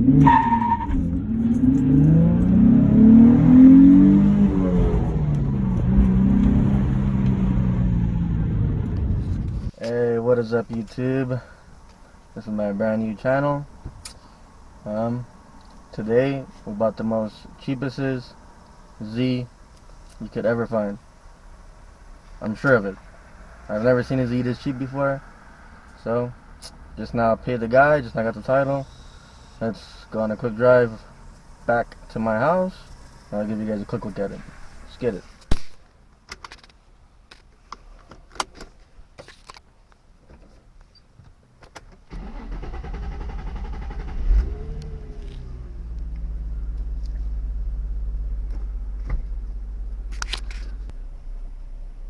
Hey, what is up, YouTube? This is my brand new channel. Today we bought the most cheapest Z you could ever find. I'm sure of it. I've never seen a Z this cheap before. So, just now paid the guy, just now got the title. Let's go on a quick drive back to my house. I'll give you guys a quick look at it. Let's get it.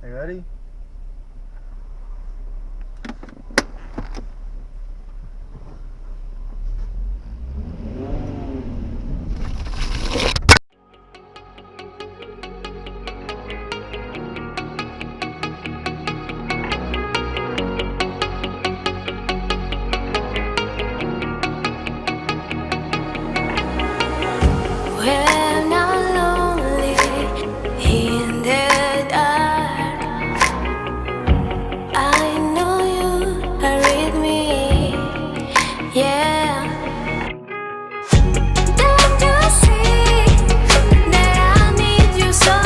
Are you ready? When I'm lonely in the dark, I know you are with me, yeah. Don't you see that I need you so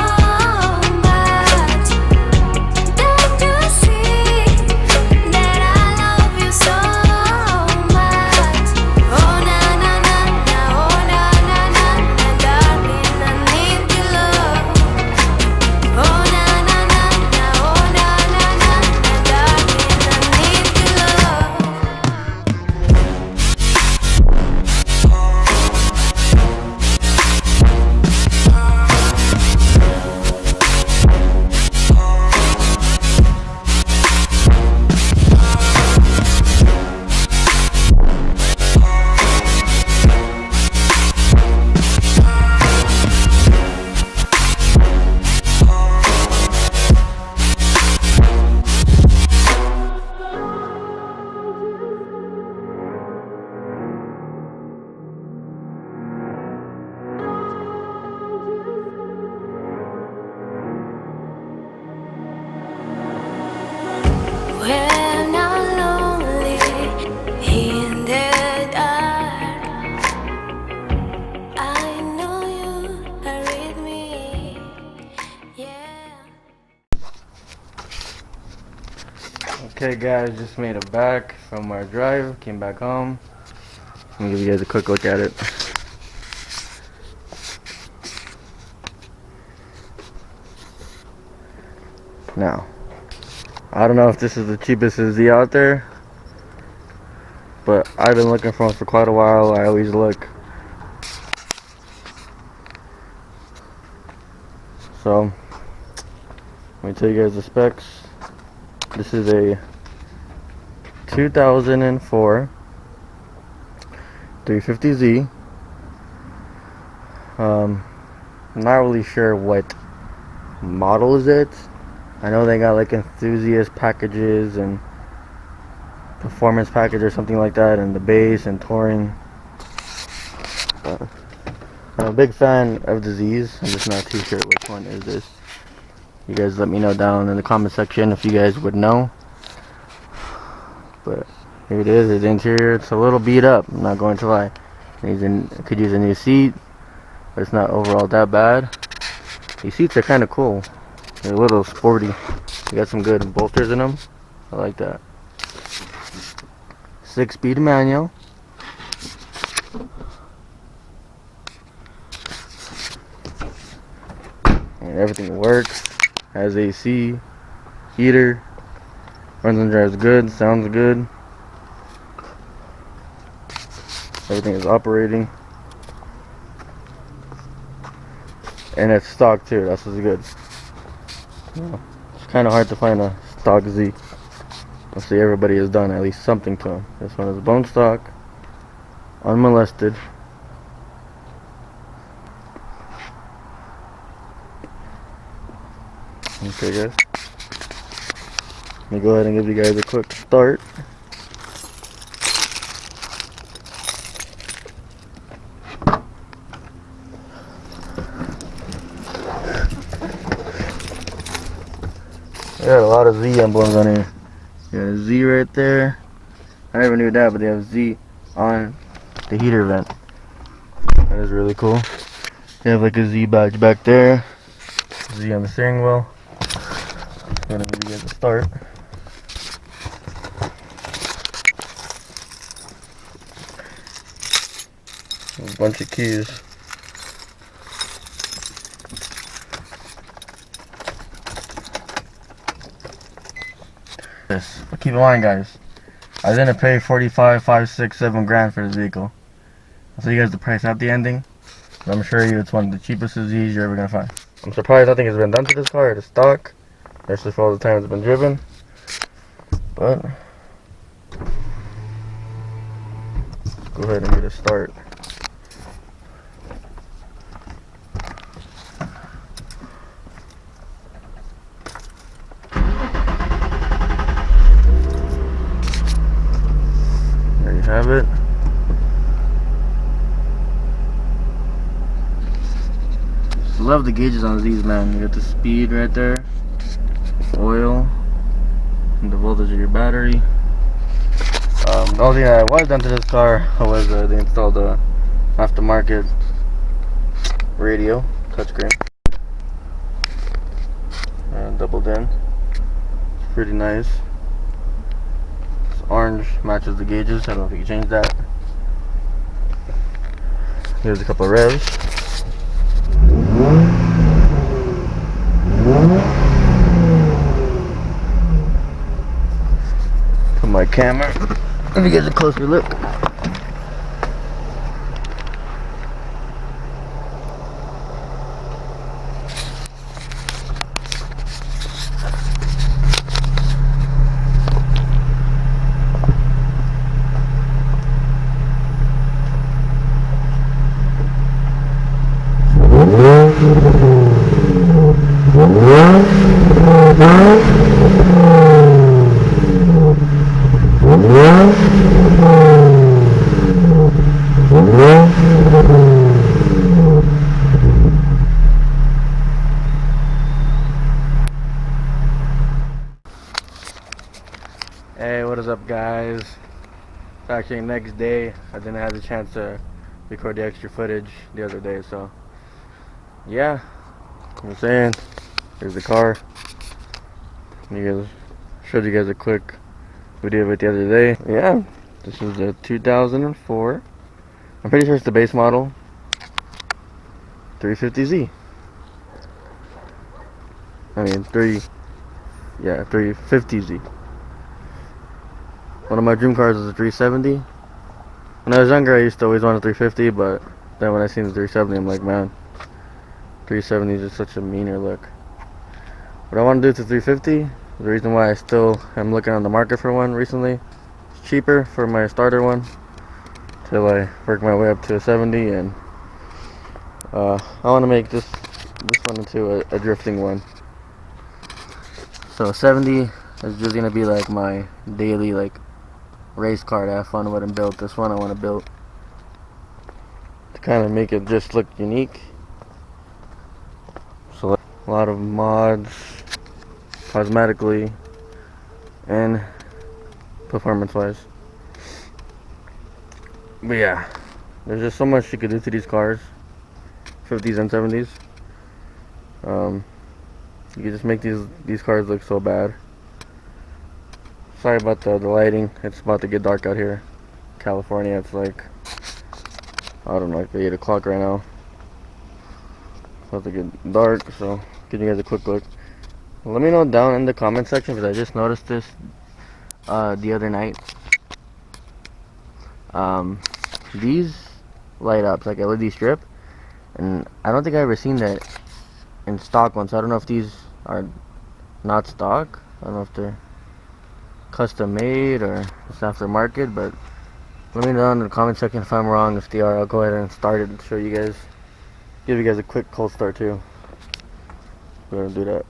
much? Don't you see that I love you so much? Oh na na na na, oh na na na na, darling, I need your love. Oh na na na na, oh na na na na, darling, I need your love. When I'm lonely in the dark, I know you are with me, yeah. Okay guys, just made it back from our drive, came back home. Let me give you guys a quick look at it. Now, I don't know if this is the cheapest Z out there, but I've been looking for one for quite a while. I always look. So, let me tell you guys the specs. This is a 2004 350Z. I'm not really sure what model is it. I know they got like enthusiast packages and performance package or something like that, and the base and touring. I'm a big fan of the Z's. I'm just not too sure which one is this. You guys let me know down in the comment section if you guys would know. But here it is. The interior, it's a little beat up, I'm not going to lie. Could use a new seat, but it's not overall that bad. These seats are kind of cool. They're a little sporty. They got some good bolsters in them. I like that. 6-speed manual. And everything works. Has AC, heater, runs and drives good, sounds good. Everything is operating. And it's stock too, that's what's good. It's kind of hard to find a stock Z. Let's see, everybody has done at least something to them. This one is bone stock, unmolested. Okay guys, let me go ahead and give you guys a quick start. got a lot of Z emblems on here. You got a Z right there. I never knew that, but they have Z on the heater vent. That is really cool. They have like a Z badge back there. Z on the steering wheel. I'm gonna give you guys a start. A bunch of keys. This. But keep in mind, guys, I didn't pay 45, 5, 6, 7 grand for this vehicle. I'll tell you guys the price at the ending. But I'm sure it's one of the cheapest Z's you're ever gonna find. I'm surprised nothing has been done to this car. It is stock, especially for all the time it's been driven. But let's go ahead and get a start. There you have it. Love the gauges on these, man. You got the speed right there, oil, and the voltage of your battery. The only thing that was done to this car was they installed the aftermarket radio touchscreen and doubled in. It's pretty nice. This orange matches the gauges. I don't know if you can change that. Here's a couple of revs. Put my camera. Let me get a closer look. Hey, what is up, guys? It's actually next day. I didn't have the chance to record the extra footage the other day, so yeah, I'm saying, here's the car. You guys, showed you guys a quick video of it the other day. Yeah, this is the 2004. I'm pretty sure it's the base model 350Z. I mean 350Z. One of my dream cars is a 370. When I was younger, I used to always want a 350, but then when I seen the 370, I'm like, man, 370 is just such a meaner look. What I want to do to 350, the reason why I still am looking on the market for one recently, it's cheaper for my starter one, till I work my way up to a 70, and I want to make this one into a drifting one. So 70 is just gonna be like my daily race car to have fun with and build. This one I want to build to kind of make it just look unique. So a lot of mods, cosmetically and performance wise. But yeah, there's just so much you could do to these cars, 50s and 70s. You can just make these cars look so bad. Sorry about the lighting. It's about to get dark out here. California, it's like, I don't know, like 8 o'clock right now. It's about to get dark, so give you guys a quick look. Let me know down in the comment section, because I just noticed this the other night. These light up like LED strip, and I don't think I've ever seen that in stock ones. So I don't know if these are not stock. I don't know if they're custom made or it's aftermarket, but let me know in the comment section if I'm wrong. If they are, I'll go ahead and start it and show you guys, give you guys a quick cold start too. We're gonna do that.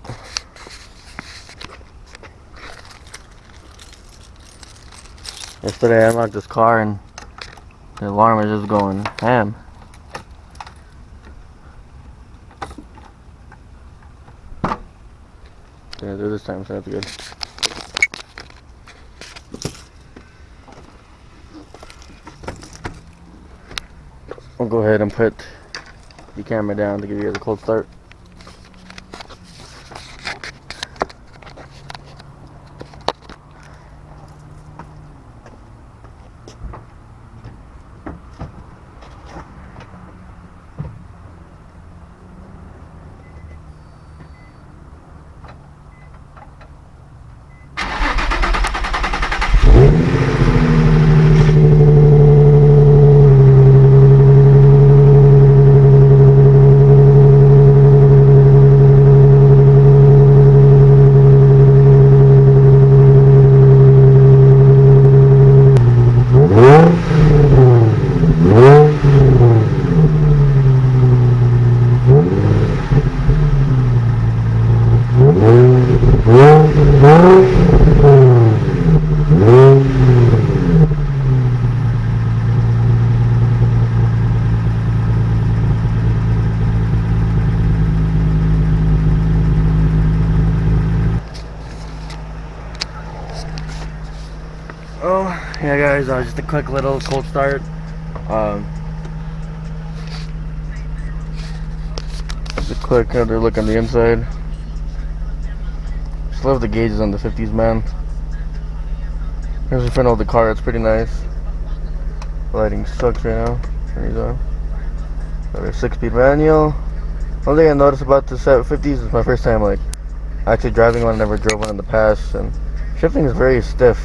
Yesterday I unlocked this car and the alarm is just going ham. Okay, do this time, so that's good. I'll go ahead and put the camera down to give you guys a cold start. Oh, yeah guys, just a quick little cold start. Just a quick other look on the inside. Just love the gauges on the 50s, man. Here's the front of the car, it's pretty nice. Lighting sucks right now. There you go. Got a 6-speed manual. One thing I noticed about the 50s is my first time like actually driving one. I never drove one in the past, and shifting is very stiff.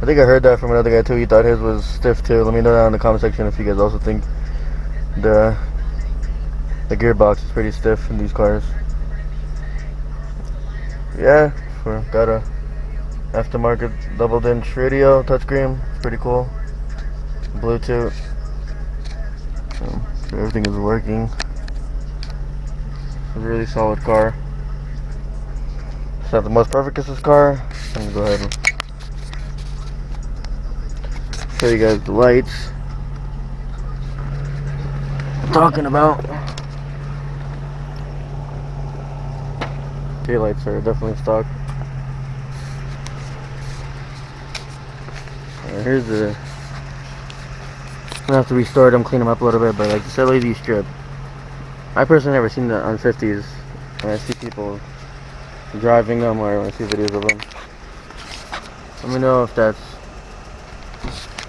I think I heard that from another guy too. He thought his was stiff too. Let me know down in the comment section if you guys also think the gearbox is pretty stiff in these cars. Yeah, got a aftermarket double-inch radio touchscreen. It's pretty cool. Bluetooth. So everything is working. It's a really solid car. It's not the most perfect as this car. I'm gonna go ahead and show you guys the lights I'm talking about. Taillights are definitely stock. Here's the. I'm gonna have to restore them, clean them up a little bit, but like this LED strip, I personally never seen that on 50s. And I see people driving them or I see videos of them. Let me know if that's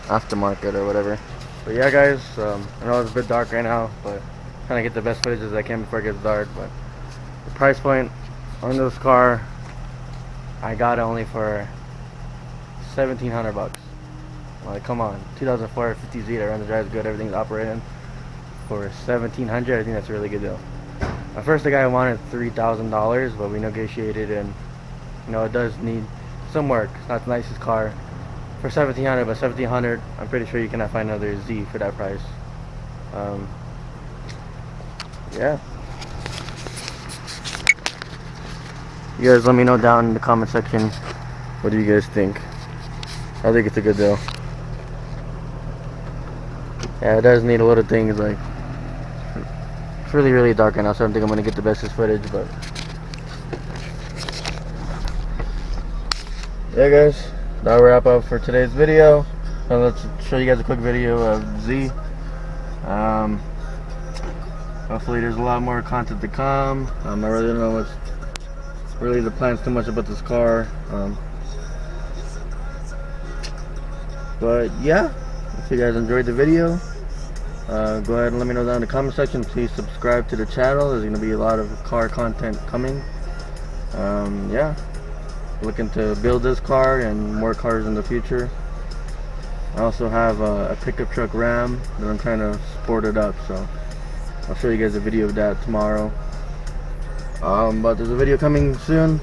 aftermarket or whatever. But yeah guys, I know it's a bit dark right now, but trying to get the best footage as I can before it gets dark. But the price point on this car, I got it only for $1,700 bucks. Like, come on, 2004 50Z that runs, drives good, everything's operating for $1,700. I think that's a really good deal. At first the guy wanted $3,000, but we negotiated, and you know it does need some work. It's not the nicest car for $1,700, but $1,700, I'm pretty sure you cannot find another Z for that price. Yeah. You guys let me know down in the comment section, what do you guys think? I think it's a good deal. Yeah, it does need a lot of things, like it's really dark right now, so I don't think I'm gonna get the bestest footage, but yeah guys, that'll wrap up for today's video. Now let's show you guys a quick video of Z. Hopefully there's a lot more content to come. I really don't know what's really the plans too much about this car. But yeah, if you guys enjoyed the video, go ahead and let me know down in the comment section. Please subscribe to the channel. There's going to be a lot of car content coming. Yeah, looking to build this car and more cars in the future. I also have a pickup truck Ram that I'm trying to sport it up, so I'll show you guys a video of that tomorrow. But there's a video coming soon,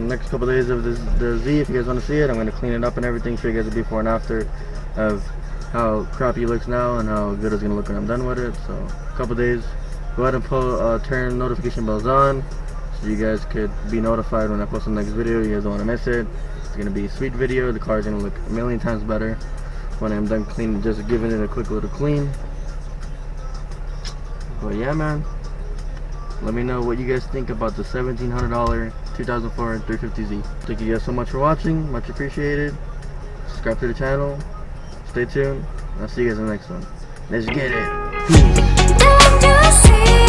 next couple days of the Z. If you guys want to see it, I'm going to clean it up and everything, show you guys the before and after of how crappy it looks now and how good it's going to look when I'm done with it. So a couple days, go ahead and turn notification bells on so you guys could be notified when I post the next video. You guys don't want to miss it. It's going to be a sweet video. The car is going to look a million times better when I'm done cleaning, just giving it a quick little clean. But yeah man, let me know what you guys think about the $1,700 2004 350Z. Thank you guys so much for watching. Much appreciated. Subscribe to the channel. Stay tuned. I'll see you guys in the next one. Let's get it. Peace. Don't you see?